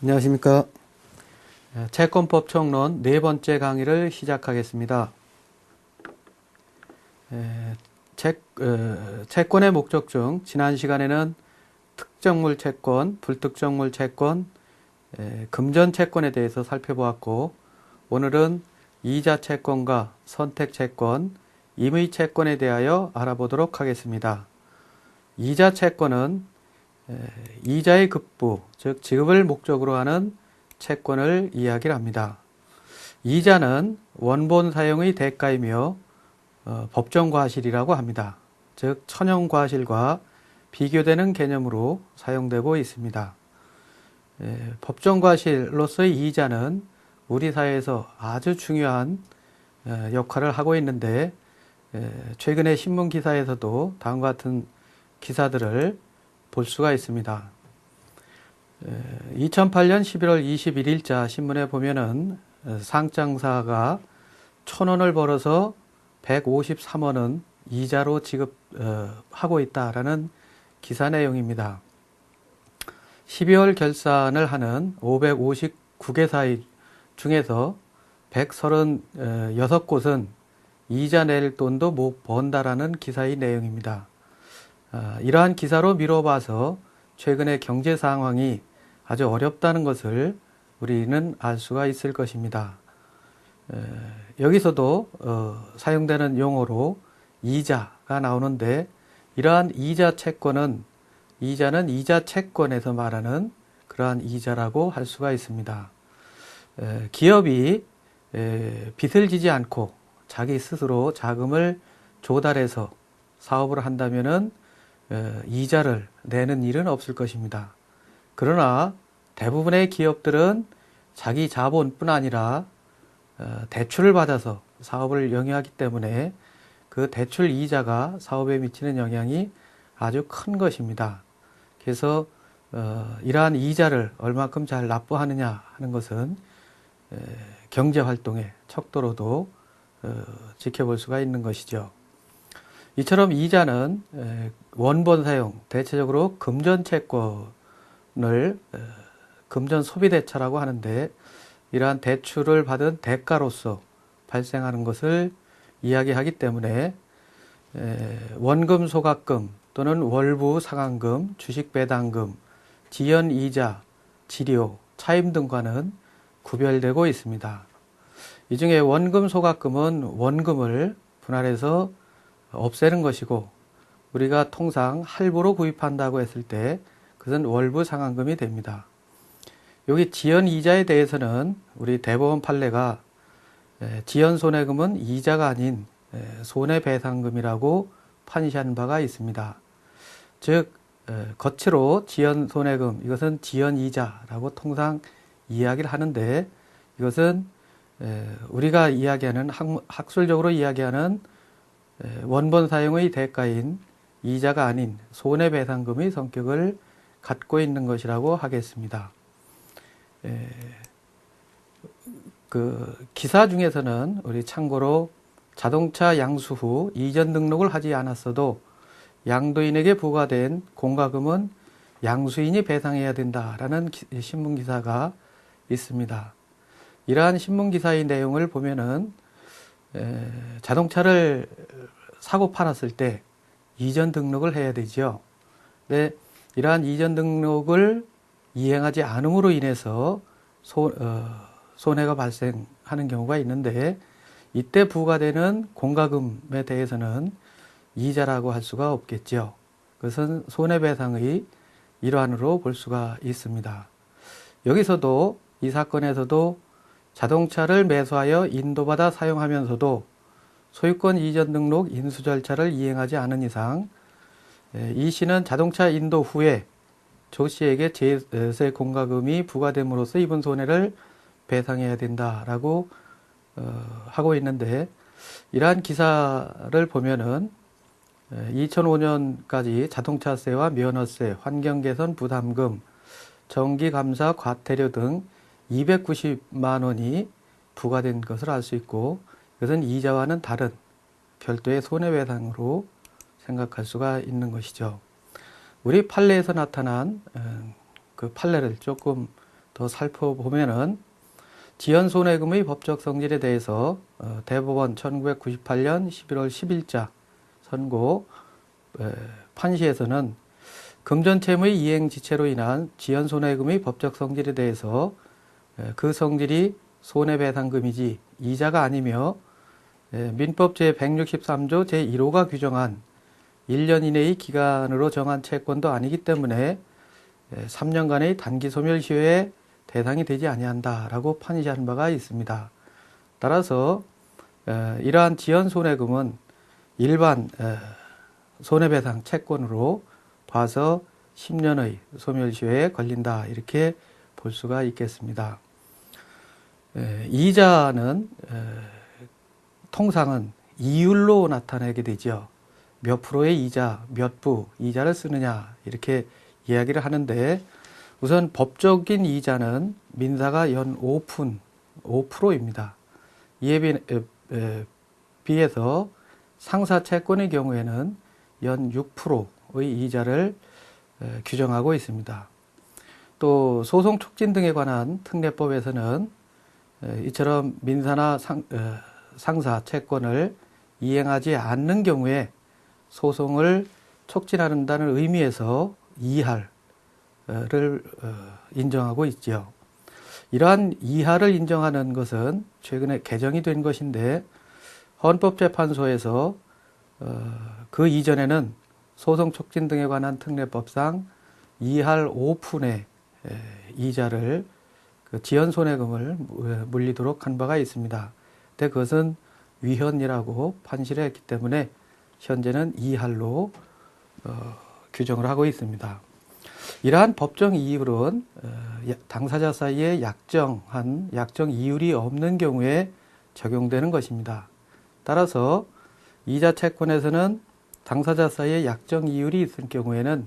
안녕하십니까. 채권법 총론 네 번째 강의를 시작하겠습니다. 채권의 목적 중 지난 시간에는 특정물 채권, 불특정물 채권, 금전 채권에 대해서 살펴보았고, 오늘은 이자 채권과 선택 채권, 임의 채권에 대하여 알아보도록 하겠습니다. 이자 채권은 이자의 급부, 즉 지급을 목적으로 하는 채권을 이야기를 합니다. 이자는 원본 사용의 대가이며 법정과실이라고 합니다. 즉 천연과실과 비교되는 개념으로 사용되고 있습니다. 법정과실로서의 이자는 우리 사회에서 아주 중요한 역할을 하고 있는데, 최근에 신문 기사에서도 다음과 같은 기사들을 볼 수가 있습니다. 2008년 11월 21일자 신문에 보면은 상장사가 1,000원을 벌어서 153원은 이자로 지급하고 있다라는 기사 내용입니다. 12월 결산을 하는 559개사 중에서 136곳은 이자 낼 돈도 못 번다라는 기사의 내용입니다. 이러한 기사로 미뤄봐서 최근의 경제 상황이 아주 어렵다는 것을 우리는 알 수가 있을 것입니다. 여기서도 사용되는 용어로 이자가 나오는데, 이러한 이자 채권은 이자는 이자 채권에서 말하는 그러한 이자라고 할 수가 있습니다. 기업이 빚을 지지 않고 자기 스스로 자금을 조달해서 사업을 한다면은 이자를 내는 일은 없을 것입니다. 그러나 대부분의 기업들은 자기 자본뿐 아니라 대출을 받아서 사업을 영위하기 때문에 그 대출 이자가 사업에 미치는 영향이 아주 큰 것입니다. 그래서 이러한 이자를 얼마큼 잘 납부하느냐 하는 것은 경제활동의 척도로도 지켜볼 수가 있는 것이죠. 이처럼 이자는 원본 사용, 대체적으로 금전 채권을 금전 소비대차라고 하는데, 이러한 대출을 받은 대가로서 발생하는 것을 이야기하기 때문에 원금 소각금 또는 월부 상환금, 주식 배당금, 지연 이자, 지료, 차임 등과는 구별되고 있습니다. 이 중에 원금 소각금은 원금을 분할해서 없애는 것이고, 우리가 통상 할부로 구입한다고 했을 때 그것은 월부 상환금이 됩니다. 여기 지연 이자에 대해서는 우리 대법원 판례가 지연 손해금은 이자가 아닌 손해배상금이라고 판시한 바가 있습니다. 즉 거치로 지연 손해금, 이것은 지연 이자라고 통상 이야기를 하는데, 이것은 우리가 이야기하는 학술적으로 이야기하는 원본 사용의 대가인 이자가 아닌 손해배상금의 성격을 갖고 있는 것이라고 하겠습니다. 그 기사 중에서는 우리 참고로 자동차 양수 후 이전 등록을 하지 않았어도 양도인에게 부과된 공과금은 양수인이 배상해야 된다라는 신문 기사가 있습니다. 이러한 신문 기사의 내용을 보면은 자동차를 사고 팔았을 때 이전 등록을 해야 되죠. 근데 이러한 이전 등록을 이행하지 않음으로 인해서 손해가 발생하는 경우가 있는데, 이때 부과되는 공과금에 대해서는 이자라고 할 수가 없겠죠. 그것은 손해배상의 일환으로 볼 수가 있습니다. 여기서도 이 사건에서도 자동차를 매수하여 인도받아 사용하면서도 소유권 이전 등록 인수 절차를 이행하지 않은 이상 이 씨는 자동차 인도 후에 조 씨에게 제세 공과금이 부과됨으로써 입은 손해를 배상해야 된다라고 하고 있는데, 이러한 기사를 보면은 2005년까지 자동차세와 면허세, 환경개선 부담금, 정기감사 과태료 등 290만 원이 부과된 것을 알 수 있고, 이것은 이자와는 다른 별도의 손해배상으로 생각할 수가 있는 것이죠. 우리 판례에서 나타난 그 판례를 조금 더 살펴보면은 지연손해금의 법적 성질에 대해서 대법원 1998년 11월 10일자 선고 판시에서는 금전채무의 이행지체로 인한 지연손해금의 법적 성질에 대해서 그 성질이 손해배상금이지 이자가 아니며 민법 제163조 제1호가 규정한 1년 이내의 기간으로 정한 채권도 아니기 때문에 3년간의 단기 소멸시효에 대상이 되지 아니한다라고 판시한 바가 있습니다. 따라서 이러한 지연손해금은 일반 손해배상 채권으로 봐서 10년의 소멸시효에 걸린다 이렇게 볼 수가 있겠습니다. 이자는 통상은 이율로 나타내게 되죠. 몇 프로의 이자, 몇 부 이자를 쓰느냐 이렇게 이야기를 하는데 우선 법적인 이자는 민사가 연 5%입니다. 이에 비해서 상사채권의 경우에는 연 6%의 이자를 규정하고 있습니다. 또 소송 촉진 등에 관한 특례법에서는 이처럼 민사나 상사 채권을 이행하지 않는 경우에 소송을 촉진한다는 의미에서 이할을 인정하고 있지요. 이러한 이할을 인정하는 것은 최근에 개정이 된 것인데 헌법재판소에서 그 이전에는 소송 촉진 등에 관한 특례법상 이할 5푼의 이자를 지연손해금을 물리도록 한 바가 있습니다. 근데 그것은 위헌이라고 판시를 했기 때문에 현재는 이할로 규정을 하고 있습니다. 이러한 법정 이율은 당사자 사이에 약정 이율이 없는 경우에 적용되는 것입니다. 따라서 이자 채권에서는 당사자 사이에 약정 이율이 있을 경우에는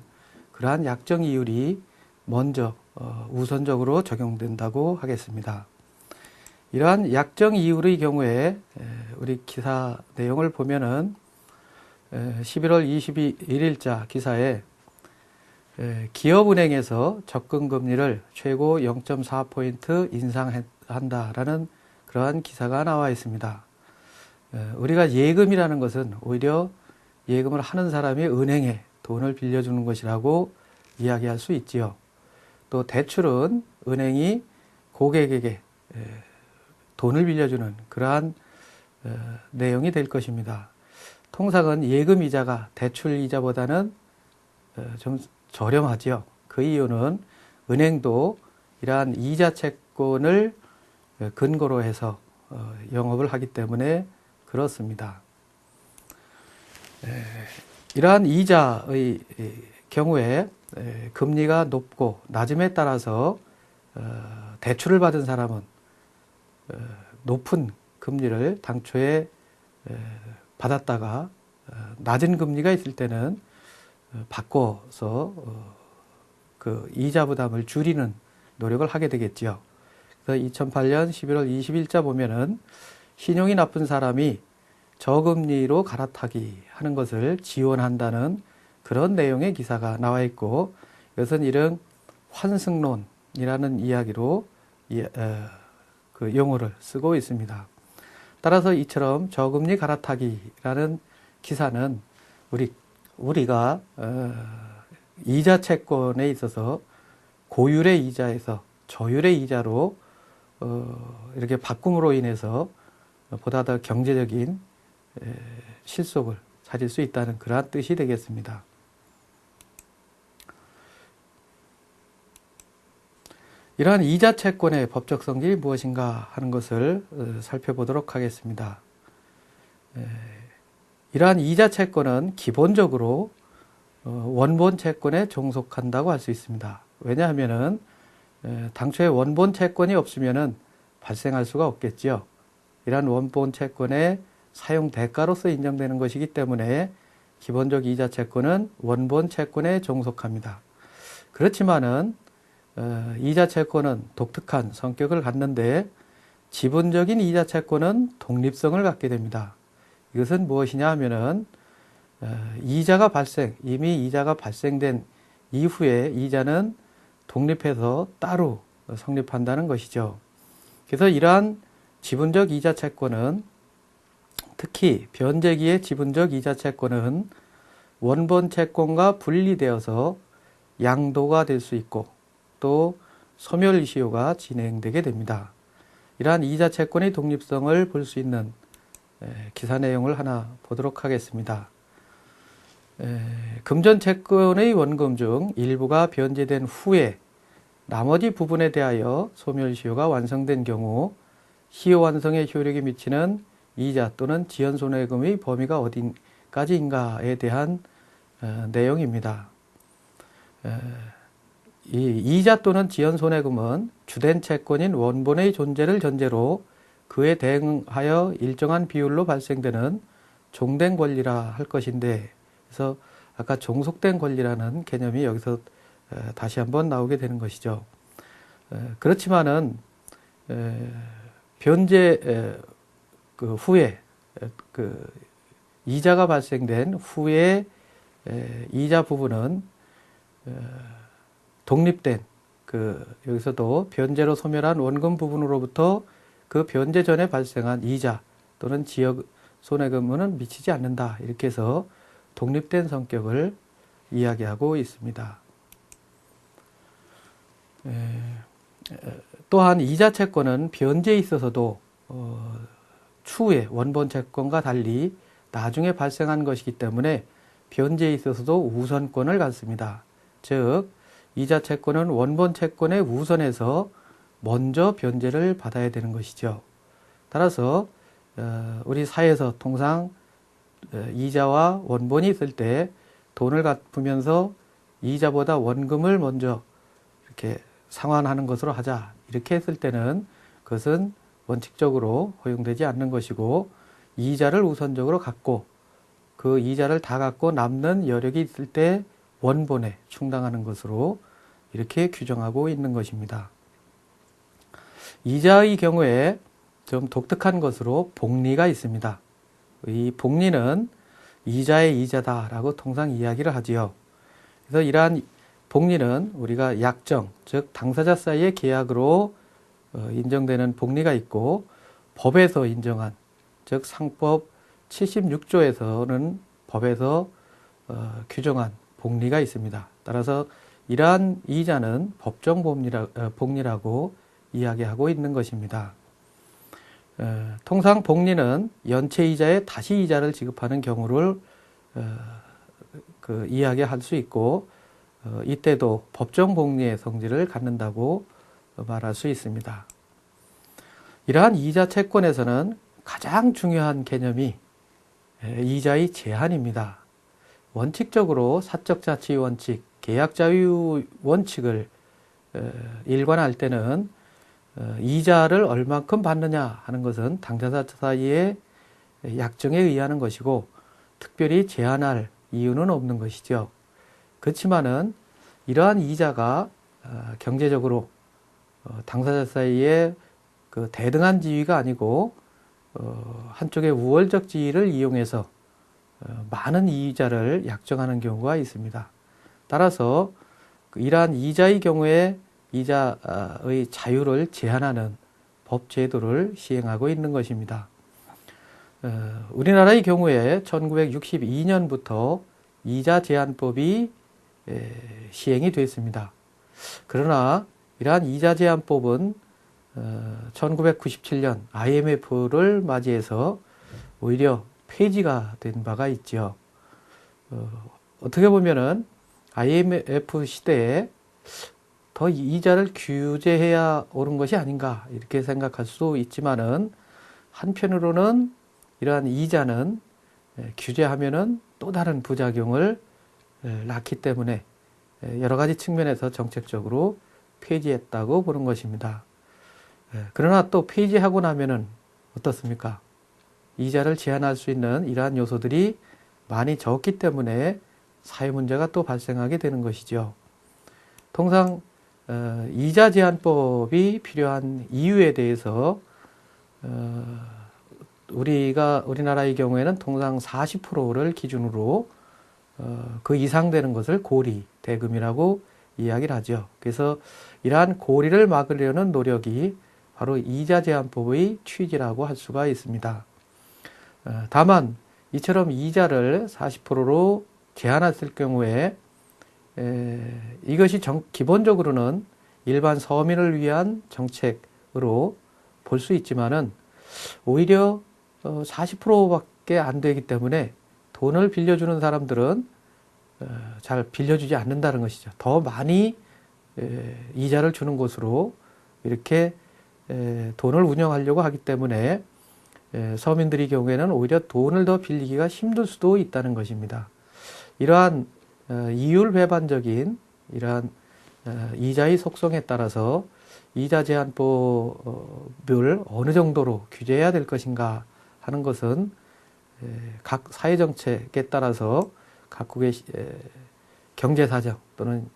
그러한 약정 이율이 먼저 우선적으로 적용된다고 하겠습니다. 이러한 약정 이율의 경우에 우리 기사 내용을 보면은 11월 21일자 기사에 기업은행에서 접근금리를 최고 0.4포인트 인상한다라는 그러한 기사가 나와 있습니다. 우리가 예금이라는 것은 오히려 예금을 하는 사람이 은행에 돈을 빌려주는 것이라고 이야기할 수 있지요. 또 대출은 은행이 고객에게 돈을 빌려주는 그러한 내용이 될 것입니다. 통상은 예금 이자가 대출 이자보다는 좀 저렴하지요. 그 이유는 은행도 이러한 이자 채권을 근거로 해서 영업을 하기 때문에 그렇습니다. 이러한 이자의 경우에 금리가 높고 낮음에 따라서 대출을 받은 사람은 높은 금리를 당초에 받았다가 낮은 금리가 있을 때는 바꿔서 그 이자 부담을 줄이는 노력을 하게 되겠죠. 그래서 2008년 11월 20일자 보면은 신용이 나쁜 사람이 저금리로 갈아타기 하는 것을 지원한다는 그런 내용의 기사가 나와 있고, 이것은 이런 환승론이라는 이야기로 그 용어를 쓰고 있습니다. 따라서 이처럼 저금리 갈아타기라는 기사는 우리가 이자 채권에 있어서 고율의 이자에서 저율의 이자로 이렇게 바꿈으로 인해서 보다 더 경제적인 실속을 찾을 수 있다는 그러한 뜻이 되겠습니다. 이러한 이자 채권의 법적 성질이 무엇인가 하는 것을 살펴보도록 하겠습니다. 이러한 이자 채권은 기본적으로 원본 채권에 종속한다고 할 수 있습니다. 왜냐하면은 당초에 원본 채권이 없으면은 발생할 수가 없겠죠. 이러한 원본 채권의 사용 대가로서 인정되는 것이기 때문에 기본적 이자 채권은 원본 채권에 종속합니다. 그렇지만은 이자 채권은 독특한 성격을 갖는데 지분적인 이자 채권은 독립성을 갖게 됩니다. 이것은 무엇이냐 하면은 이미 이자가 발생된 이후에 이자는 독립해서 따로 성립한다는 것이죠. 그래서 이러한 지분적 이자 채권은, 특히 변제기의 지분적 이자 채권은 원본 채권과 분리되어서 양도가 될 수 있고 또 소멸시효가 진행되게 됩니다. 이러한 이자 채권의 독립성을 볼 수 있는 기사 내용을 하나 보도록 하겠습니다. 금전 채권의 원금 중 일부가 변제된 후에 나머지 부분에 대하여 소멸시효가 완성된 경우 시효 완성의 효력이 미치는 이자 또는 지연손해금의 범위가 어디까지인가에 대한 내용입니다. 이 이자 또는 지연손해금은 주된 채권인 원본의 존재를 전제로 그에 대응하여 일정한 비율로 발생되는 종된 권리라 할 것인데, 그래서 아까 종속된 권리라는 개념이 여기서 다시 한번 나오게 되는 것이죠. 그렇지만은 변제 그 후에 그 이자가 발생된 후에 이자 부분은 독립된 여기서도 변제로 소멸한 원금 부분으로부터 그 변제 전에 발생한 이자 또는 지역 손해금은 미치지 않는다. 이렇게 해서 독립된 성격을 이야기하고 있습니다. 또한 이자 채권은 변제에 있어서도 추후에 원본 채권과 달리 나중에 발생한 것이기 때문에 변제에 있어서도 우선권을 갖습니다. 즉 이자 채권은 원본 채권에 우선해서 먼저 변제를 받아야 되는 것이죠. 따라서 우리 사회에서 통상 이자와 원본이 있을 때 돈을 갚으면서 이자보다 원금을 먼저 이렇게 상환하는 것으로 하자, 이렇게 했을 때는 그것은 원칙적으로 허용되지 않는 것이고, 이자를 우선적으로 갚고 그 이자를 다 갚고 남는 여력이 있을 때 원본에 충당하는 것으로 이렇게 규정하고 있는 것입니다. 이자의 경우에 좀 독특한 것으로 복리가 있습니다. 이 복리는 이자의 이자다라고 통상 이야기를 하지요. 그래서 이러한 복리는 우리가 약정, 즉 당사자 사이의 계약으로 인정되는 복리가 있고, 법에서 인정한, 즉 상법 76조에서는 법에서 규정한 복리가 있습니다. 따라서 이러한 이자는 법정 복리라고 이야기하고 있는 것입니다. 통상 복리는 연체이자에 다시 이자를 지급하는 경우를 이야기할 수 있고, 이때도 법정 복리의 성질을 갖는다고 말할 수 있습니다. 이러한 이자 채권에서는 가장 중요한 개념이 이자의 제한입니다. 원칙적으로 사적 자치 원칙, 계약 자유 원칙을 일관할 때는 이자를 얼만큼 받느냐 하는 것은 당사자 사이의 약정에 의하는 것이고, 특별히 제한할 이유는 없는 것이죠. 그렇지만은 이러한 이자가 경제적으로 당사자 사이에 그 대등한 지위가 아니고 한쪽의 우월적 지위를 이용해서 많은 이자를 약정하는 경우가 있습니다. 따라서 이러한 이자의 경우에 이자의 자유를 제한하는 법 제도를 시행하고 있는 것입니다. 우리나라의 경우에 1962년부터 이자 제한법이 시행이 됐습니다. 그러나 이러한 이자 제한법은 1997년 IMF를 맞이해서 오히려 폐지가 된 바가 있죠. 어떻게 보면은 IMF 시대에 더 이자를 규제해야 옳은 것이 아닌가 이렇게 생각할 수도 있지만은, 한편으로는 이러한 이자는 규제하면은 또 다른 부작용을 낳기 때문에 여러 가지 측면에서 정책적으로 폐지했다고 보는 것입니다. 그러나 또 폐지하고 나면은 어떻습니까? 이자를 제한할 수 있는 이러한 요소들이 많이 적기 때문에 사회 문제가 또 발생하게 되는 것이죠. 통상 이자 제한법이 필요한 이유에 대해서 우리나라의 경우에는 통상 40%를 기준으로 그 이상 되는 것을 고리 대금이라고 이야기를 하죠. 그래서 이러한 고리를 막으려는 노력이 바로 이자 제한법의 취지라고 할 수가 있습니다. 다만 이처럼 이자를 40%로 제한했을 경우에 이것이 기본적으로는 일반 서민을 위한 정책으로 볼 수 있지만은 오히려 40%밖에 안 되기 때문에 돈을 빌려주는 사람들은 잘 빌려주지 않는다는 것이죠. 더 많이 이자를 주는 곳으로 이렇게 돈을 운영하려고 하기 때문에 서민들의 경우에는 오히려 돈을 더 빌리기가 힘들 수도 있다는 것입니다. 이러한 이율 배반적인 이러한 이자의 속성에 따라서 이자 제한법을 어느 정도로 규제해야 될 것인가 하는 것은 각 사회정책에 따라서 각국의 경제사정 또는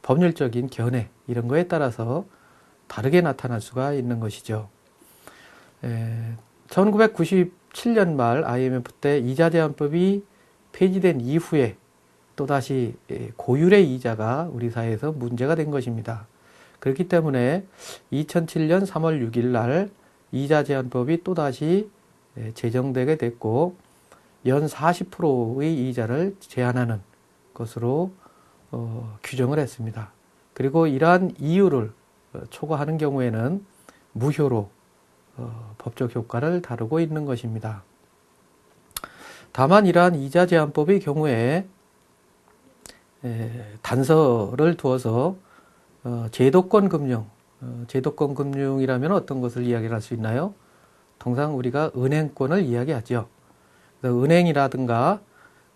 법률적인 견해 이런 거에 따라서 다르게 나타날 수가 있는 것이죠. 1997년 말 IMF 때 이자 제한법이 폐지된 이후에 또다시 고율의 이자가 우리 사회에서 문제가 된 것입니다. 그렇기 때문에 2007년 3월 6일 날 이자 제한법이 또다시 제정되게 됐고 연 40%의 이자를 제한하는 것으로 규정을 했습니다. 그리고 이러한 이유를 초과하는 경우에는 무효로 법적 효과를 다루고 있는 것입니다. 다만 이러한 이자 제한법의 경우에 단서를 두어서 제도권 금융, 제도권 금융이라면 어떤 것을 이야기할 수 있나요? 통상 우리가 은행권을 이야기하죠. 은행이라든가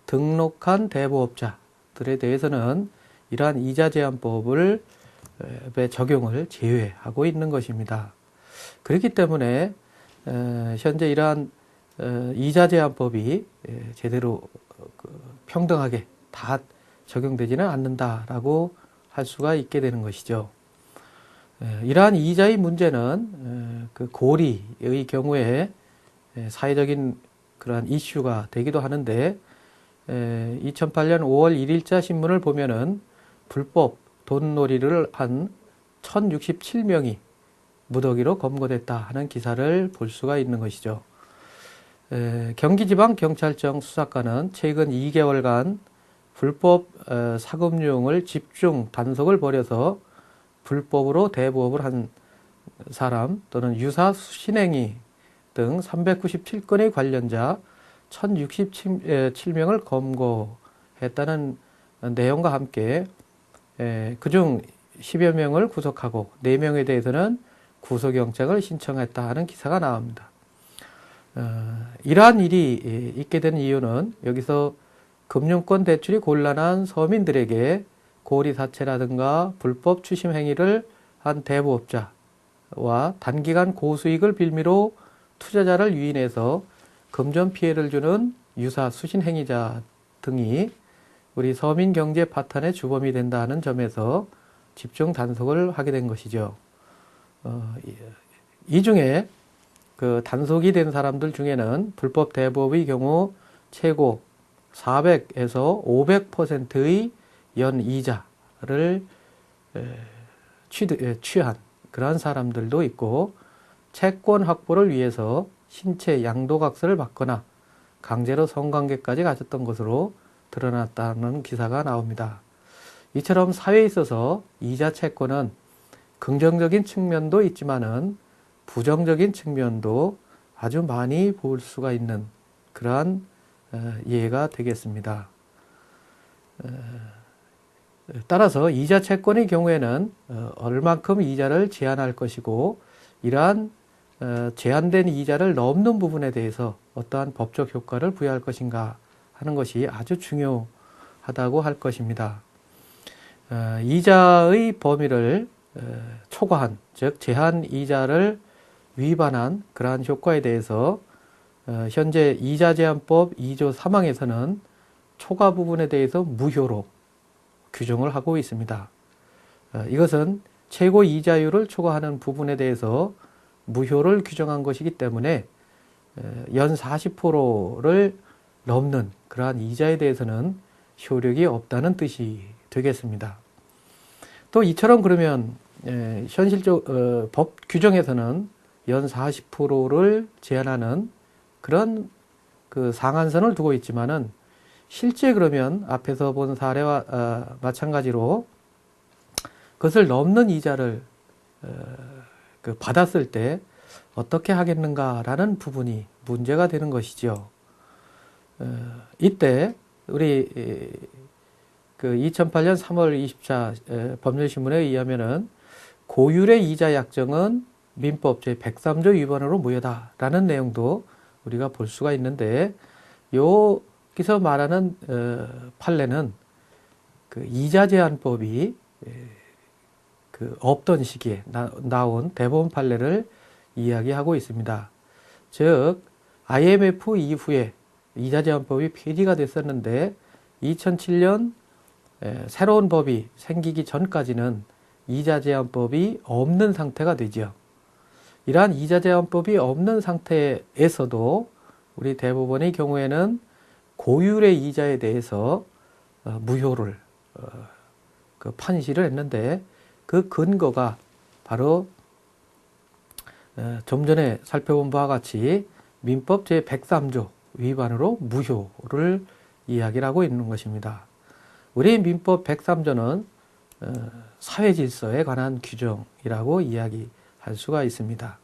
등록한 대부업자들에 대해서는 이러한 이자 제한법을 적용을 제외하고 있는 것입니다. 그렇기 때문에 현재 이러한 이자 제한법이 제대로 평등하게 다 적용되지는 않는다라고 할 수가 있게 되는 것이죠. 이러한 이자의 문제는 그 고리의 경우에 사회적인 그러한 이슈가 되기도 하는데 2008년 5월 1일자 신문을 보면은 불법 돈놀이를 한 1067명이 무더기로 검거됐다 하는 기사를 볼 수가 있는 것이죠. 경기지방경찰청 수사관은 최근 2개월간 불법 사금융을 집중 단속을 벌여서 불법으로 대부업을 한 사람 또는 유사 수신행위 등 397건의 관련자 1067명을 검거했다는 내용과 함께 그중 10여 명을 구속하고 4명에 대해서는 구속영장을 신청했다 하는 기사가 나옵니다. 이러한 일이 있게 된 이유는 여기서 금융권 대출이 곤란한 서민들에게 고리사채라든가 불법 추심 행위를 한 대부업자와 단기간 고수익을 빌미로 투자자를 유인해서 금전 피해를 주는 유사 수신 행위자 등이 우리 서민 경제 파탄의 주범이 된다는 점에서 집중 단속을 하게 된 것이죠. 이 중에 그 단속이 된 사람들 중에는 불법 대부업의 경우 최고 400에서 500%의 연 이자를 취한 그러한 사람들도 있고 채권 확보를 위해서 신체 양도각서를 받거나 강제로 성관계까지 가졌던 것으로 드러났다는 기사가 나옵니다. 이처럼 사회에 있어서 이자 채권은 긍정적인 측면도 있지만은 부정적인 측면도 아주 많이 볼 수가 있는 그러한 예가 되겠습니다. 따라서 이자 채권의 경우에는 얼만큼 이자를 제한할 것이고 이러한 제한된 이자를 넘는 부분에 대해서 어떠한 법적 효과를 부여할 것인가 하는 것이 아주 중요하다고 할 것입니다. 이자의 범위를 초과한, 즉 제한 이자를 위반한 그러한 효과에 대해서 현재 이자제한법 2조 3항에서는 초과 부분에 대해서 무효로 규정을 하고 있습니다. 이것은 최고 이자율을 초과하는 부분에 대해서 무효를 규정한 것이기 때문에 연 40%를 넘는 그러한 이자에 대해서는 효력이 없다는 뜻이 되겠습니다. 또 이처럼 그러면 현실적 법 규정에서는 연 40%를 제한하는 그런 그 상한선을 두고 있지만은 실제 그러면 앞에서 본 사례와 마찬가지로 그것을 넘는 이자를 받았을 때 어떻게 하겠는가라는 부분이 문제가 되는 것이죠. 이때 우리 그 2008년 3월 24 법률신문에 의하면은 고율의 이자 약정은 민법 제103조 위반으로 무효다라는 내용도 우리가 볼 수가 있는데, 여기서 말하는 판례는 그 이자 제한법이 그 없던 시기에 나온 대법원 판례를 이야기하고 있습니다. 즉 IMF 이후에 이자 제한법이 폐지가 됐었는데 2007년 새로운 법이 생기기 전까지는 이자 제한법이 없는 상태가 되죠. 이러한 이자 제한법이 없는 상태에서도 우리 대법원의 경우에는 고율의 이자에 대해서 무효를 그 판시를 했는데, 그 근거가 바로 좀 전에 살펴본 바와 같이 민법 제103조 위반으로 무효를 이야기를 하고 있는 것입니다. 우리 민법 103조는 사회질서에 관한 규정이라고 이야기할 수가 있습니다.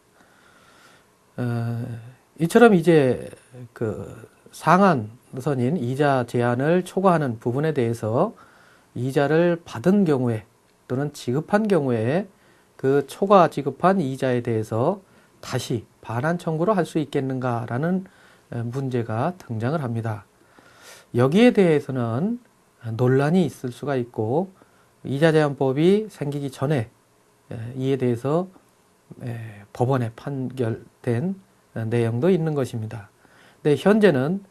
이처럼 이제 그 상한선인 이자 제한을 초과하는 부분에 대해서 이자를 받은 경우에 또는 지급한 경우에 그 초과 지급한 이자에 대해서 다시 반환 청구를 할 수 있겠는가라는 문제가 등장을 합니다. 여기에 대해서는 논란이 있을 수가 있고, 이자 제한법이 생기기 전에 이에 대해서 법원에 판결된 내용도 있는 것입니다. 근데 현재는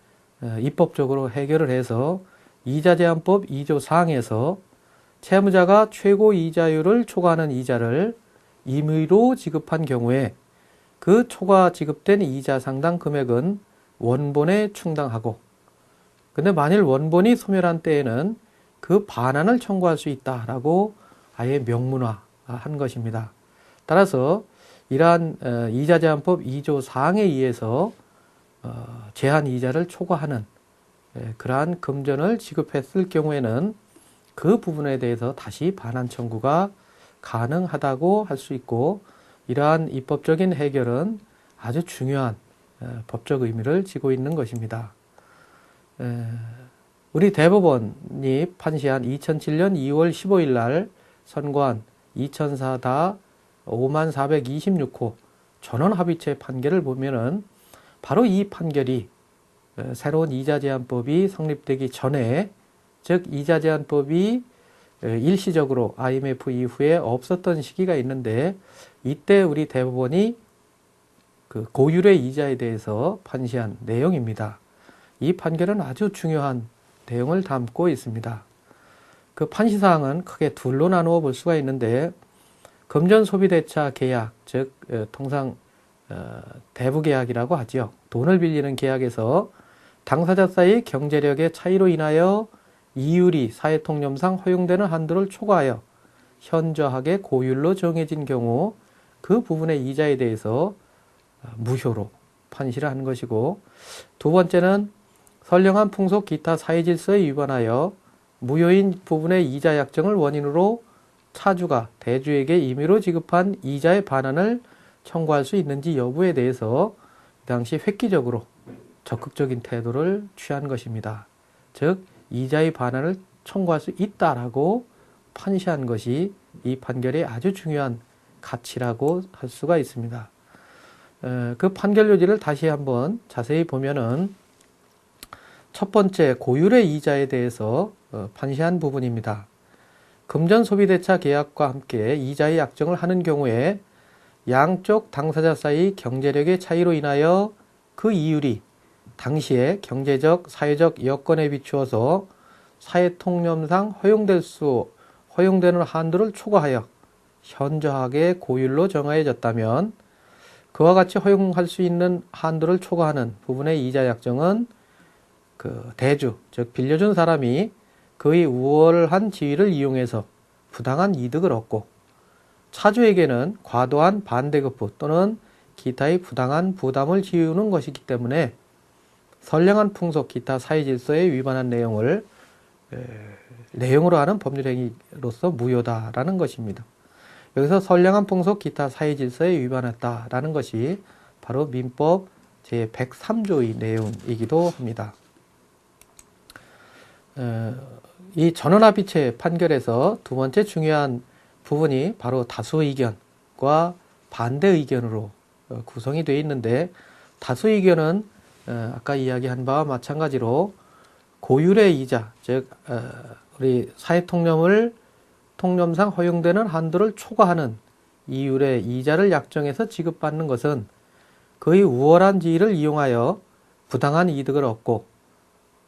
입법적으로 해결을 해서 이자 제한법 2조 4항에서 채무자가 최고 이자율을 초과하는 이자를 임의로 지급한 경우에 그 초과 지급된 이자 상당 금액은 원본에 충당하고, 근데 만일 원본이 소멸한 때에는 그 반환을 청구할 수 있다라고 아예 명문화한 것입니다. 따라서 이러한 이자 제한법 2조 4항에 의해서 제한 이자를 초과하는 그러한 금전을 지급했을 경우에는 그 부분에 대해서 다시 반환 청구가 가능하다고 할 수 있고, 이러한 입법적인 해결은 아주 중요한 법적 의미를 지고 있는 것입니다. 우리 대법원이 판시한 2007년 2월 15일 날 선고한 2004-5426호 전원합의체 판결을 보면은 바로 이 판결이 새로운 이자 제한법이 성립되기 전에, 즉 이자 제한법이 일시적으로 IMF 이후에 없었던 시기가 있는데, 이때 우리 대법원이 그 고율의 이자에 대해서 판시한 내용입니다. 이 판결은 아주 중요한 내용을 담고 있습니다. 그 판시사항은 크게 둘로 나누어 볼 수가 있는데, 금전소비대차 계약, 즉 통상 대부계약이라고 하죠. 돈을 빌리는 계약에서 당사자 사이 경제력의 차이로 인하여 이율이 사회통념상 허용되는 한도를 초과하여 현저하게 고율로 정해진 경우 그 부분의 이자에 대해서 무효로 판시를 하는 것이고, 두 번째는 선량한 풍속 기타 사회질서에 위반하여 무효인 부분의 이자 약정을 원인으로 차주가 대주에게 임의로 지급한 이자의 반환을 청구할 수 있는지 여부에 대해서 그 당시 획기적으로 적극적인 태도를 취한 것입니다. 즉 이자의 반환을 청구할 수 있다라고 판시한 것이 이 판결의 아주 중요한 가치라고 할 수가 있습니다. 그 판결 요지를 다시 한번 자세히 보면은 첫 번째, 고율의 이자에 대해서 판시한 부분입니다. 금전소비대차 계약과 함께 이자의 약정을 하는 경우에 양쪽 당사자 사이 경제력의 차이로 인하여 그 이율이 당시의 경제적, 사회적 여건에 비추어서 사회통념상 허용되는 한도를 초과하여 현저하게 고율로 정하여졌다면, 그와 같이 허용할 수 있는 한도를 초과하는 부분의 이자 약정은 그 대주, 즉 빌려준 사람이 그의 우월한 지위를 이용해서 부당한 이득을 얻고, 차주에게는 과도한 반대급부 또는 기타의 부당한 부담을 지우는 것이기 때문에 선량한 풍속 기타 사회질서에 위반한 내용으로 하는 법률행위로서 무효다라는 것입니다. 여기서 선량한 풍속 기타 사회질서에 위반했다라는 것이 바로 민법 제103조의 내용이기도 합니다. 이 전원합의체 판결에서 두 번째 중요한 부분이 바로 다수 의견과 반대 의견으로 구성이 되어 있는데, 다수 의견은 아까 이야기한 바와 마찬가지로 고율의 이자, 즉 우리 통념상 허용되는 한도를 초과하는 이율의 이자를 약정해서 지급받는 것은 그의 우월한 지위를 이용하여 부당한 이득을 얻고,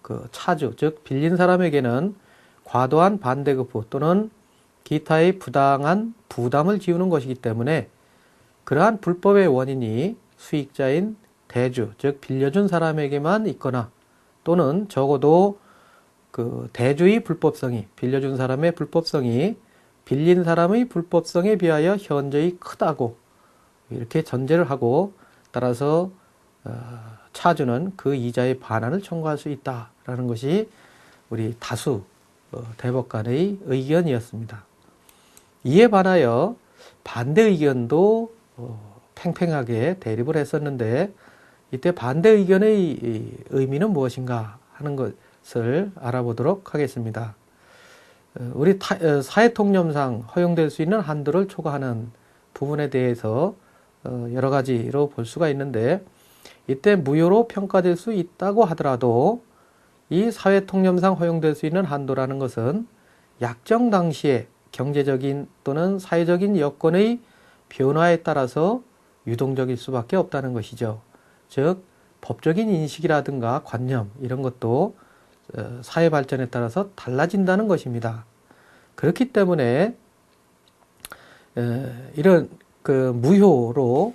그 차주, 즉 빌린 사람에게는 과도한 반대급부 또는 기타의 부당한 부담을 지우는 것이기 때문에 그러한 불법의 원인이 수익자인 대주, 즉 빌려준 사람에게만 있거나, 또는 적어도 그 대주의 불법성이, 빌려준 사람의 불법성이 빌린 사람의 불법성에 비하여 현저히 크다고 이렇게 전제를 하고, 따라서 차주는 그 이자의 반환을 청구할 수 있다라는 것이 우리 다수 대법관의 의견이었습니다. 이에 반하여 반대 의견도 팽팽하게 대립을 했었는데, 이때 반대 의견의 의미는 무엇인가 하는 것을 알아보도록 하겠습니다. 우리 사회통념상 허용될 수 있는 한도를 초과하는 부분에 대해서 여러 가지로 볼 수가 있는데, 이때 무효로 평가될 수 있다고 하더라도 이 사회통념상 허용될 수 있는 한도라는 것은 약정 당시에 경제적인 또는 사회적인 여건의 변화에 따라서 유동적일 수밖에 없다는 것이죠. 즉 법적인 인식이라든가 관념 이런 것도 사회 발전에 따라서 달라진다는 것입니다. 그렇기 때문에 이런 그 무효로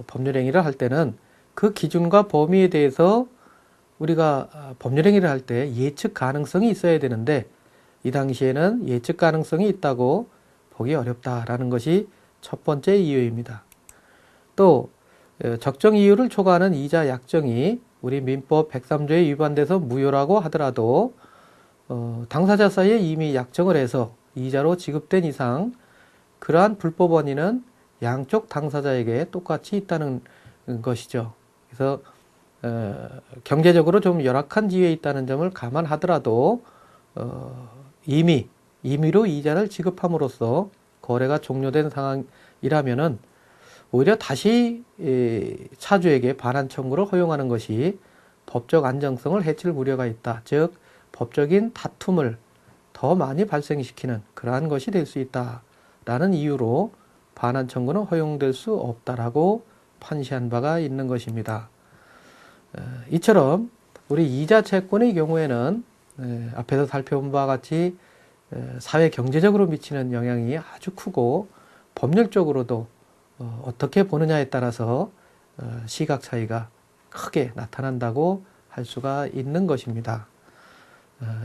법률행위를 할 때는 그 기준과 범위에 대해서 우리가 법률행위를 할 때 예측 가능성이 있어야 되는데, 이 당시에는 예측 가능성이 있다고 보기 어렵다라는 것이 첫 번째 이유입니다. 또 적정 이유를 초과하는 이자 약정이 우리 민법 103조에 위반돼서 무효라고 하더라도 당사자 사이에 이미 약정을 해서 이자로 지급된 이상 그러한 불법 원인은 양쪽 당사자에게 똑같이 있다는 것이죠. 그래서 경제적으로 좀 열악한 지위에 있다는 점을 감안하더라도 임의로 이자를 지급함으로써 거래가 종료된 상황이라면은 오히려 다시 차주에게 반환 청구를 허용하는 것이 법적 안정성을 해칠 우려가 있다. 즉 법적인 다툼을 더 많이 발생시키는 그러한 것이 될 수 있다라는 이유로 반환 청구는 허용될 수 없다라고 판시한 바가 있는 것입니다. 이처럼 우리 이자 채권의 경우에는 앞에서 살펴본 바와 같이 사회 경제적으로 미치는 영향이 아주 크고, 법률적으로도 어떻게 보느냐에 따라서 시각 차이가 크게 나타난다고 할 수가 있는 것입니다.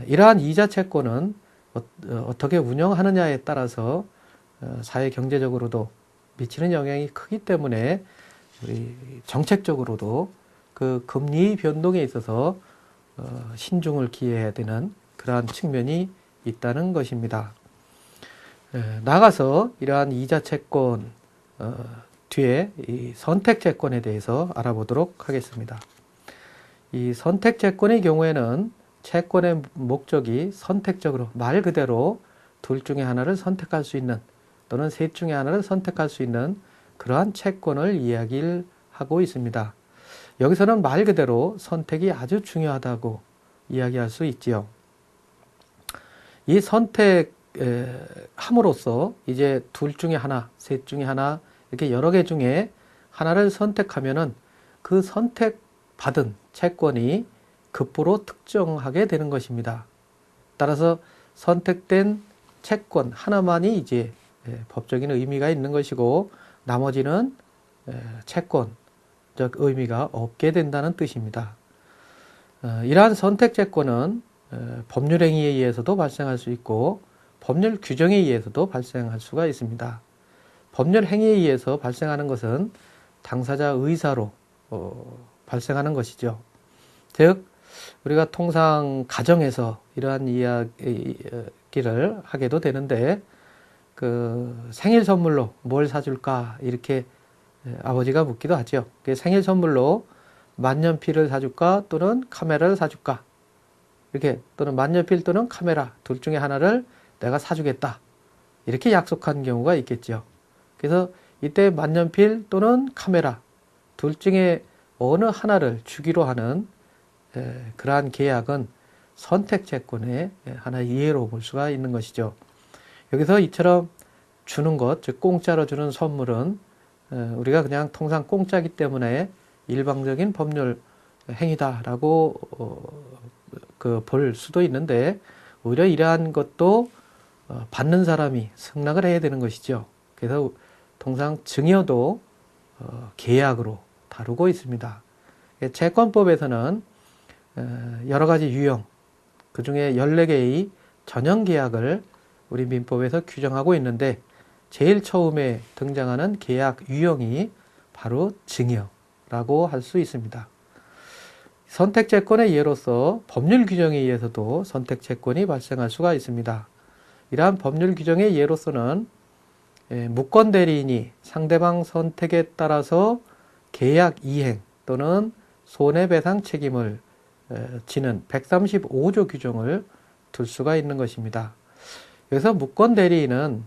이러한 이자 채권은 어떻게 운영하느냐에 따라서 사회 경제적으로도 미치는 영향이 크기 때문에 우리 정책적으로도 그 금리 변동에 있어서 신중을 기해야 되는 그러한 측면이 있다는 것입니다. 나아가서 이러한 이자 채권 뒤에 이 선택 채권에 대해서 알아보도록 하겠습니다. 이 선택 채권의 경우에는 채권의 목적이 선택적으로 말 그대로 둘 중에 하나를 선택할 수 있는 또는 셋 중에 하나를 선택할 수 있는 그러한 채권을 이야기를 하고 있습니다. 여기서는 말 그대로 선택이 아주 중요하다고 이야기할 수 있지요. 이 선택함으로써 이제 둘 중에 하나, 셋 중에 하나 이렇게 여러 개 중에 하나를 선택하면은 그 선택받은 채권이 급부로 특정하게 되는 것입니다. 따라서 선택된 채권 하나만이 이제 법적인 의미가 있는 것이고, 나머지는 채권적 의미가 없게 된다는 뜻입니다. 이러한 선택 채권은 법률행위에 의해서도 발생할 수 있고 법률 규정에 의해서도 발생할 수가 있습니다. 법률행위에 의해서 발생하는 것은 당사자 의사로 발생하는 것이죠. 즉 우리가 통상 가정에서 이러한 이야기를 하게도 되는데 그 생일 선물로 뭘 사줄까 이렇게 아버지가 묻기도 하죠. 생일 선물로 만년필을 사줄까 또는 카메라를 사줄까 이렇게 또는 만년필 또는 카메라 둘 중에 하나를 내가 사주겠다 이렇게 약속한 경우가 있겠죠. 그래서 이때 만년필 또는 카메라 둘 중에 어느 하나를 주기로 하는 그러한 계약은 선택채권의 하나의 예로 볼 수가 있는 것이죠. 여기서 이처럼 주는 것, 즉 공짜로 주는 선물은 우리가 그냥 통상 공짜기 때문에 일방적인 법률 행위다라고 볼 수도 있는데 오히려 이러한 것도 받는 사람이 승낙을 해야 되는 것이죠. 그래서 통상 증여도 계약으로 다루고 있습니다. 채권법에서는 여러 가지 유형, 그 중에 14개의 전형 계약을 우리 민법에서 규정하고 있는데 제일 처음에 등장하는 계약 유형이 바로 증여라고 할 수 있습니다. 선택채권의 예로서 법률 규정에 의해서도 선택채권이 발생할 수가 있습니다. 이러한 법률 규정의 예로서는 무권대리인이 상대방 선택에 따라서 계약 이행 또는 손해배상 책임을 지는 135조 규정을 둘 수가 있는 것입니다. 여기서 무권대리인은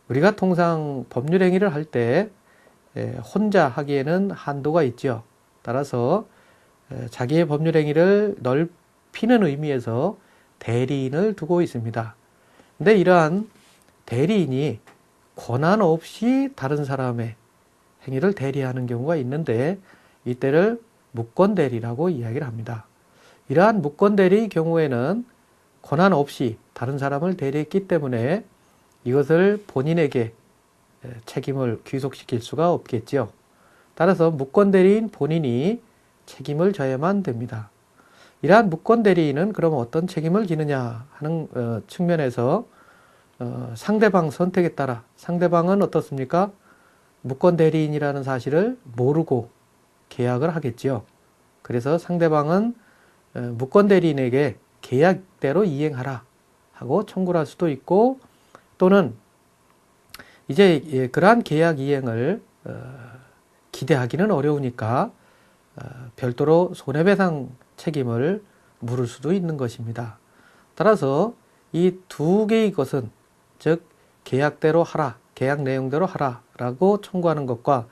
우리가 통상 법률행위를 할 때 혼자 하기에는 한도가 있죠. 따라서 자기의 법률행위를 넓히는 의미에서 대리인을 두고 있습니다. 근데 이러한 대리인이 권한 없이 다른 사람의 행위를 대리하는 경우가 있는데 이때를 무권대리라고 이야기를 합니다. 이러한 무권대리의 경우에는 권한 없이 다른 사람을 대리했기 때문에 이것을 본인에게 책임을 귀속시킬 수가 없겠죠. 따라서 무권대리인 본인이 책임을 져야만 됩니다. 이러한 무권대리인은 그럼 어떤 책임을 지느냐 하는 측면에서 상대방 선택에 따라 상대방은 어떻습니까? 무권대리인이라는 사실을 모르고 계약을 하겠지요. 그래서 상대방은 무권대리인에게 계약대로 이행하라 하고 청구를 할 수도 있고 또는 이제 그러한 계약 이행을 기대하기는 어려우니까 별도로 손해배상 책임을 물을 수도 있는 것입니다. 따라서 이 두 개의 것은 즉 계약대로 하라, 계약 내용대로 하라 라고 청구하는 것과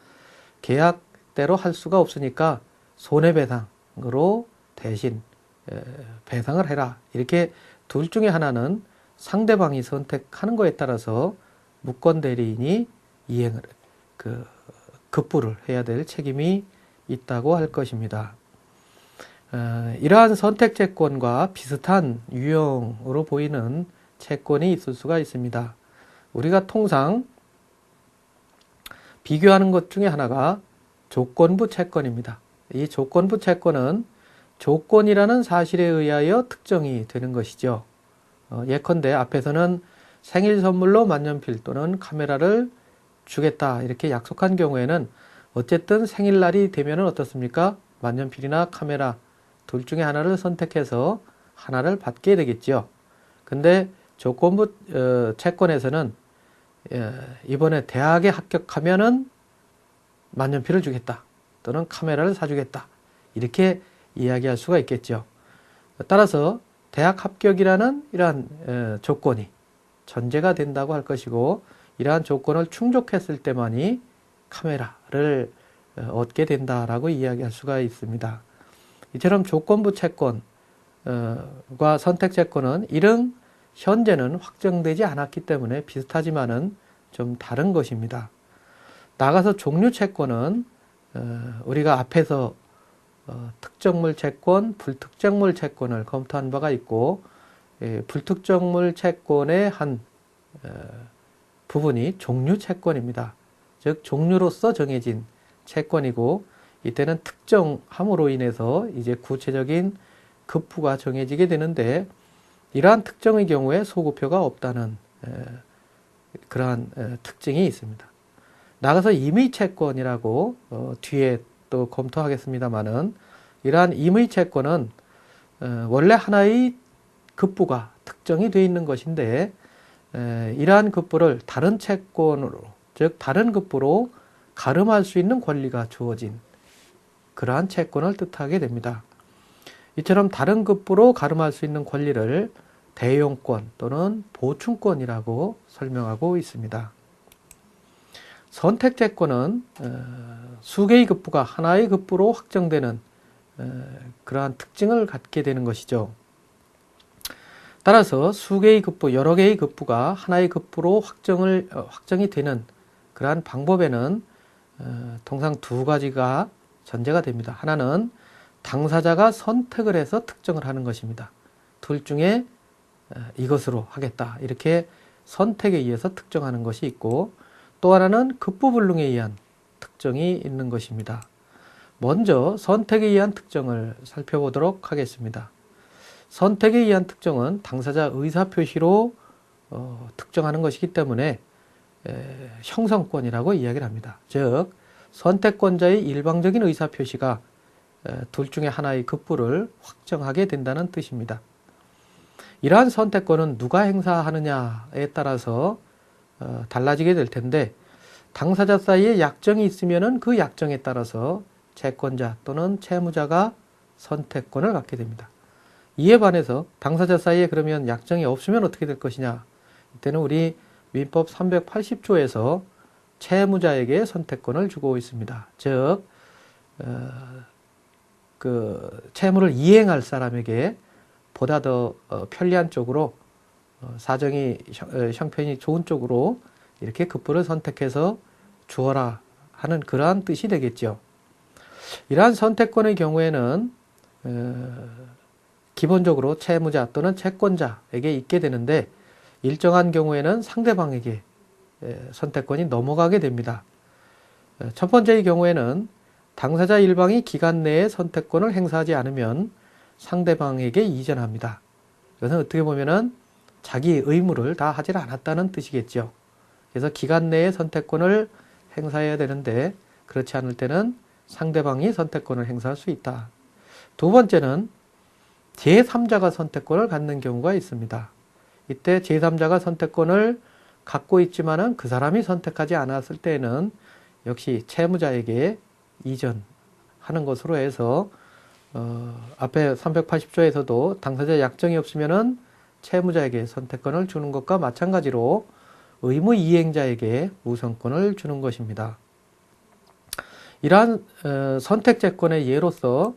계약대로 할 수가 없으니까 손해배상으로 대신 배상을 해라 이렇게 둘 중에 하나는 상대방이 선택하는 것에 따라서 무권대리인이 이행을 급부를 해야 될 책임이 있다고 할 것입니다. 이러한 선택채권과 비슷한 유형으로 보이는 채권이 있을 수가 있습니다. 우리가 통상 비교하는 것 중에 하나가 조건부 채권입니다. 이 조건부 채권은 조건이라는 사실에 의하여 특정이 되는 것이죠. 예컨대 앞에서는 생일 선물로 만년필 또는 카메라를 주겠다 이렇게 약속한 경우에는 어쨌든 생일날이 되면 어떻습니까? 만년필이나 카메라 둘 중에 하나를 선택해서 하나를 받게 되겠죠. 근데 조건부 채권에서는 이번에 대학에 합격하면은 만년필을 주겠다 또는 카메라를 사주겠다 이렇게 이야기할 수가 있겠죠. 따라서 대학 합격이라는 이러한 조건이 전제가 된다고 할 것이고 이러한 조건을 충족했을 때만이 카메라를 얻게 된다라고 이야기할 수가 있습니다. 이처럼 조건부 채권과 선택채권은 이런 현재는 확정되지 않았기 때문에 비슷하지만은 좀 다른 것입니다. 나가서 종류채권은 우리가 앞에서 특정물 채권, 불특정물 채권을 검토한 바가 있고 불특정물 채권의 한 부분이 종류채권입니다. 즉 종류로서 정해진 채권이고 이때는 특정함으로 인해서 이제 구체적인 급부가 정해지게 되는데 이러한 특정의 경우에 소급표가 없다는 그러한 특징이 있습니다. 나가서 임의채권이라고 뒤에 또 검토하겠습니다마는 이러한 임의채권은 원래 하나의 급부가 특정이 되어 있는 것인데 이러한 급부를 다른 채권으로, 즉 다른 급부로 가름할 수 있는 권리가 주어진 그러한 채권을 뜻하게 됩니다. 이처럼 다른 급부로 가름할 수 있는 권리를 대용권 또는 보충권이라고 설명하고 있습니다. 선택채권은 수개의 급부가 하나의 급부로 확정되는 그러한 특징을 갖게 되는 것이죠. 따라서 수개의 급부, 여러 개의 급부가 하나의 급부로 확정이 되는 그러한 방법에는 통상 두 가지가 전제가 됩니다. 하나는 당사자가 선택을 해서 특정을 하는 것입니다. 둘 중에 이것으로 하겠다, 이렇게 선택에 의해서 특정하는 것이 있고, 또 하나는 급부불능에 의한 특정이 있는 것입니다. 먼저 선택에 의한 특정을 살펴보도록 하겠습니다. 선택에 의한 특정은 당사자 의사표시로 특정하는 것이기 때문에 형성권이라고 이야기를 합니다. 즉 선택권자의 일방적인 의사표시가 둘 중에 하나의 급부를 확정하게 된다는 뜻입니다. 이러한 선택권은 누가 행사하느냐에 따라서 달라지게 될 텐데, 당사자 사이에 약정이 있으면은 그 약정에 따라서 채권자 또는 채무자가 선택권을 갖게 됩니다. 이에 반해서 당사자 사이에 그러면 약정이 없으면 어떻게 될 것이냐? 이때는 우리 민법 380조에서 채무자에게 선택권을 주고 있습니다. 즉 그 채무를 이행할 사람에게 보다 더 편리한 쪽으로, 사정이 형편이 좋은 쪽으로 이렇게 급부를 선택해서 주어라 하는 그러한 뜻이 되겠죠. 이러한 선택권의 경우에는 기본적으로 채무자 또는 채권자에게 있게 되는데, 일정한 경우에는 상대방에게 선택권이 넘어가게 됩니다. 첫 번째의 경우에는 당사자 일방이 기간 내에 선택권을 행사하지 않으면 상대방에게 이전합니다. 이것은 어떻게 보면은 자기 의무를 다 하지 않았다는 뜻이겠죠. 그래서 기간 내에 선택권을 행사해야 되는데 그렇지 않을 때는 상대방이 선택권을 행사할 수 있다. 두 번째는 제3자가 선택권을 갖는 경우가 있습니다. 이때 제3자가 선택권을 갖고 있지만은 그 사람이 선택하지 않았을 때에는 역시 채무자에게 이전하는 것으로 해서 앞에 380조에서도 당사자 약정이 없으면은 채무자에게 선택권을 주는 것과 마찬가지로 의무 이행자에게 우선권을 주는 것입니다. 이러한 선택채권의 예로서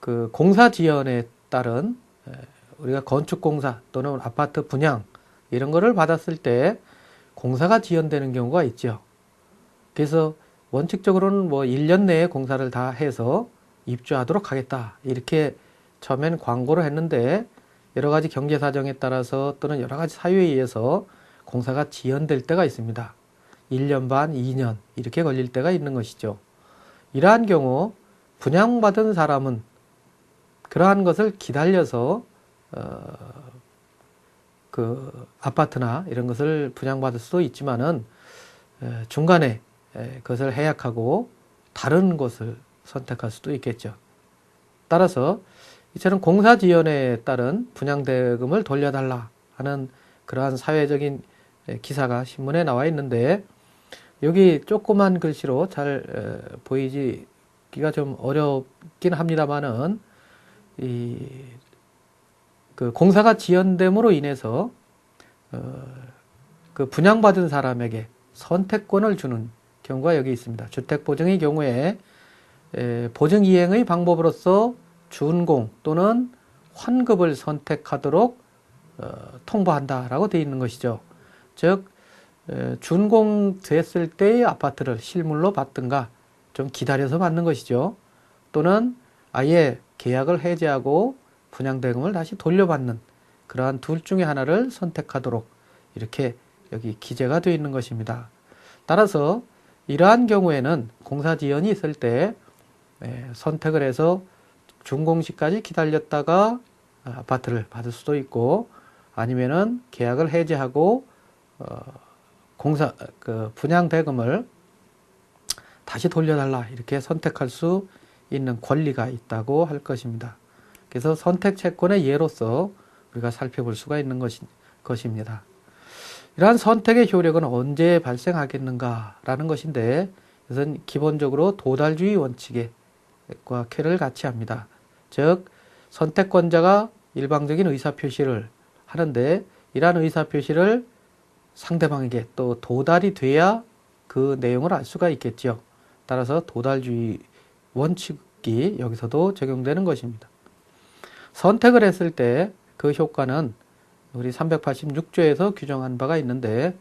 그 공사 지연에 따른 우리가 건축공사 또는 아파트 분양 이런 거를 받았을 때 공사가 지연되는 경우가 있죠. 그래서 원칙적으로는 뭐 1년 내에 공사를 다 해서 입주하도록 하겠다, 이렇게 처음엔 광고를 했는데 여러 가지 경제 사정에 따라서 또는 여러 가지 사유에 의해서 공사가 지연될 때가 있습니다. 1년 반, 2년 이렇게 걸릴 때가 있는 것이죠. 이러한 경우 분양받은 사람은 그러한 것을 기다려서 그 아파트나 이런 것을 분양받을 수도 있지만은 중간에 그것을 해약하고 다른 곳을 선택할 수도 있겠죠. 따라서 이처럼 공사 지연에 따른 분양대금을 돌려달라 하는 그러한 사회적인 기사가 신문에 나와 있는데, 여기 조그만 글씨로 잘 보이기가 좀 어렵긴 합니다만은 그 공사가 지연됨으로 인해서 그 분양받은 사람에게 선택권을 주는 경우가 여기 있습니다. 주택보증의 경우에 보증 이행의 방법으로서 준공 또는 환급을 선택하도록 통보한다라고 되어 있는 것이죠. 즉 준공됐을 때의 아파트를 실물로 받든가 좀 기다려서 받는 것이죠. 또는 아예 계약을 해지하고 분양대금을 다시 돌려받는 그러한 둘 중에 하나를 선택하도록 이렇게 여기 기재가 되어 있는 것입니다. 따라서 이러한 경우에는 공사 지연이 있을 때 선택을 해서 준공시까지 기다렸다가 아파트를 받을 수도 있고 아니면은 계약을 해지하고 분양 대금을 다시 돌려달라 이렇게 선택할 수 있는 권리가 있다고 할 것입니다. 그래서 선택 채권의 예로서 우리가 살펴볼 수가 있는 것입니다. 이러한 선택의 효력은 언제 발생하겠는가라는 것인데 이것은 기본적으로 도달주의 원칙과 쾌를 같이 합니다. 즉 선택권자가 일방적인 의사표시를 하는데 이러한 의사표시를 상대방에게 또 도달이 돼야 그 내용을 알 수가 있겠죠. 따라서 도달주의 원칙이 여기서도 적용되는 것입니다. 선택을 했을 때 그 효과는 우리 386조에서 규정한 바가 있는데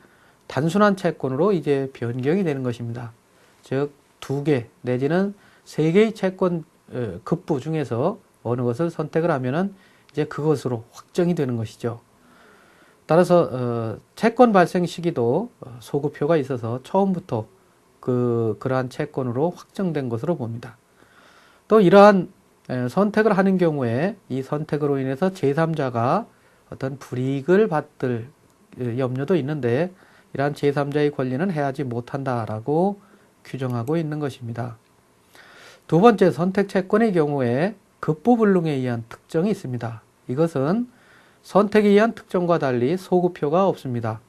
단순한 채권으로 이제 변경이 되는 것입니다. 즉 2개 내지는 3개의 채권 급부 중에서 어느 것을 선택을 하면은 이제 그것으로 확정이 되는 것이죠. 따라서 채권 발생 시기도 소급표가 있어서 처음부터 그러한 채권으로 확정된 것으로 봅니다. 또 이러한 선택을 하는 경우에 이 선택으로 인해서 제3자가 어떤 불이익을 받을 염려도 있는데 이러한 제3자의 권리는 해하지 못한다라고 규정하고 있는 것입니다. 두 번째, 선택 채권의 경우에 급부불능에 의한 특정이 있습니다. 이것은 선택에 의한 특정과 달리 소급표가 없습니다.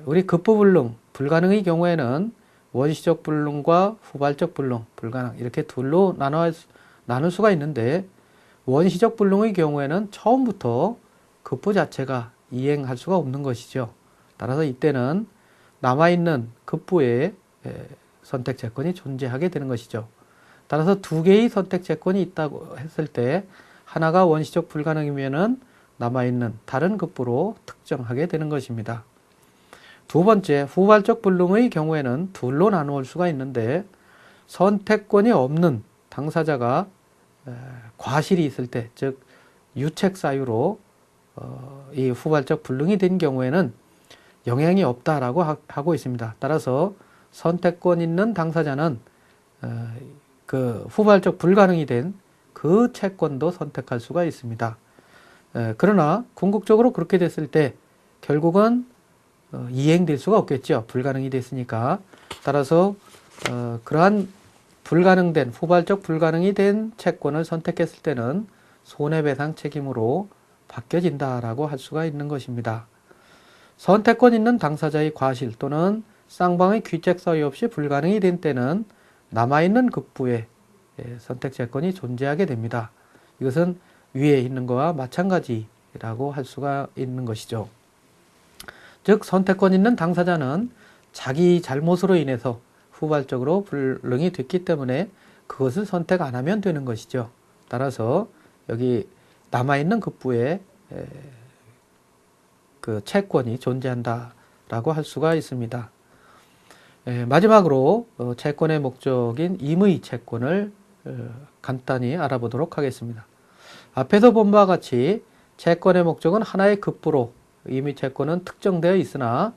우리 급부불능, 불가능의 경우에는 원시적 불능과 후발적 불능, 불가능 이렇게 둘로 나눌 수가 있는데 원시적 불능의 경우에는 처음부터 급부 자체가 이행할 수가 없는 것이죠. 따라서 이때는 남아있는 급부에 선택채권이 존재하게 되는 것이죠. 따라서 2개의 선택채권이 있다고 했을 때 하나가 원시적 불가능이면은 남아있는 다른 급부로 특정하게 되는 것입니다. 두 번째, 후발적 불능의 경우에는 둘로 나누어 수가 있는데 선택권이 없는 당사자가 과실이 있을 때, 즉 유책 사유로 이 후발적 불능이 된 경우에는 영향이 없다라고 하고 있습니다. 따라서 선택권 있는 당사자는 그 후발적 불가능이 된 그 채권도 선택할 수가 있습니다. 그러나 궁극적으로 그렇게 됐을 때 결국은 이행될 수가 없겠죠. 불가능이 됐으니까. 따라서 그러한 불가능된 후발적 불가능이 된 채권을 선택했을 때는 손해배상 책임으로 바뀌어진다라고 할 수가 있는 것입니다. 선택권 있는 당사자의 과실 또는 쌍방의 귀책 사유 없이 불가능이 된 때는 남아있는 급부에 선택채권이 존재하게 됩니다. 이것은 위에 있는 것과 마찬가지라고 할 수가 있는 것이죠. 즉 선택권 있는 당사자는 자기 잘못으로 인해서 후발적으로 불능이 됐기 때문에 그것을 선택 안 하면 되는 것이죠. 따라서 여기 남아있는 급부에 그 채권이 존재한다라고 할 수가 있습니다. 마지막으로 채권의 목적인 임의 채권을 간단히 알아보도록 하겠습니다. 앞에서 본 바와 같이 채권의 목적은 하나의 급부로 임의 채권은 특정되어 있으나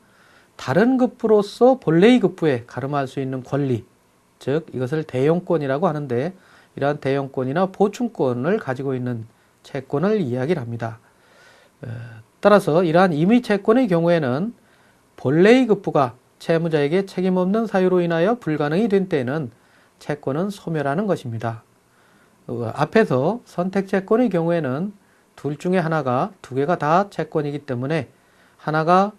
다른 급부로서 본래의 급부에 가름할 수 있는 권리, 즉 이것을 대용권이라고 하는데 이러한 대용권이나 보충권을 가지고 있는 채권을 이야기를 합니다. 따라서 이러한 임의 채권의 경우에는 본래의 급부가 채무자에게 책임없는 사유로 인하여 불가능이 된 때에는 채권은 소멸하는 것입니다. 앞에서 선택채권의 경우에는 둘 중에 하나가, 2개가 다 채권이기 때문에 하나가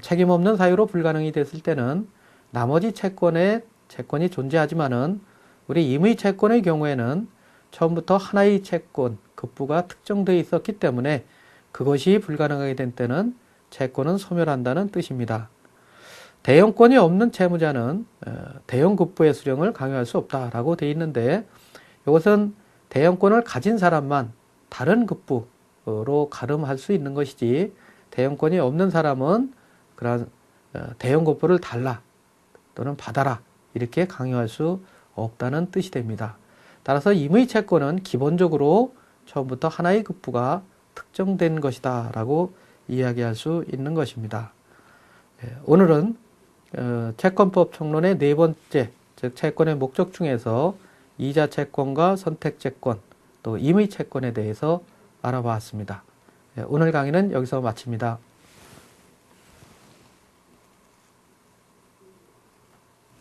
책임없는 사유로 불가능이 됐을 때는 나머지 채권이 존재하지만은 우리 임의 채권의 경우에는 처음부터 하나의 채권, 급부가 특정되어 있었기 때문에 그것이 불가능하게 된 때는 채권은 소멸한다는 뜻입니다. 대용권이 없는 채무자는 대용급부의 수령을 강요할 수 없다라고 되어 있는데 이것은 대용권을 가진 사람만 다른 급부로 가름할 수 있는 것이지 대용권이 없는 사람은 그런 대용급부를 달라 또는 받아라 이렇게 강요할 수 없다는 뜻이 됩니다. 따라서 임의 채권은 기본적으로 처음부터 하나의 급부가 특정된 것이다 라고 이야기할 수 있는 것입니다. 오늘은 채권법 총론의 4번째, 즉 채권의 목적 중에서 이자 채권과 선택 채권, 또 임의 채권에 대해서 알아보았습니다. 오늘 강의는 여기서 마칩니다.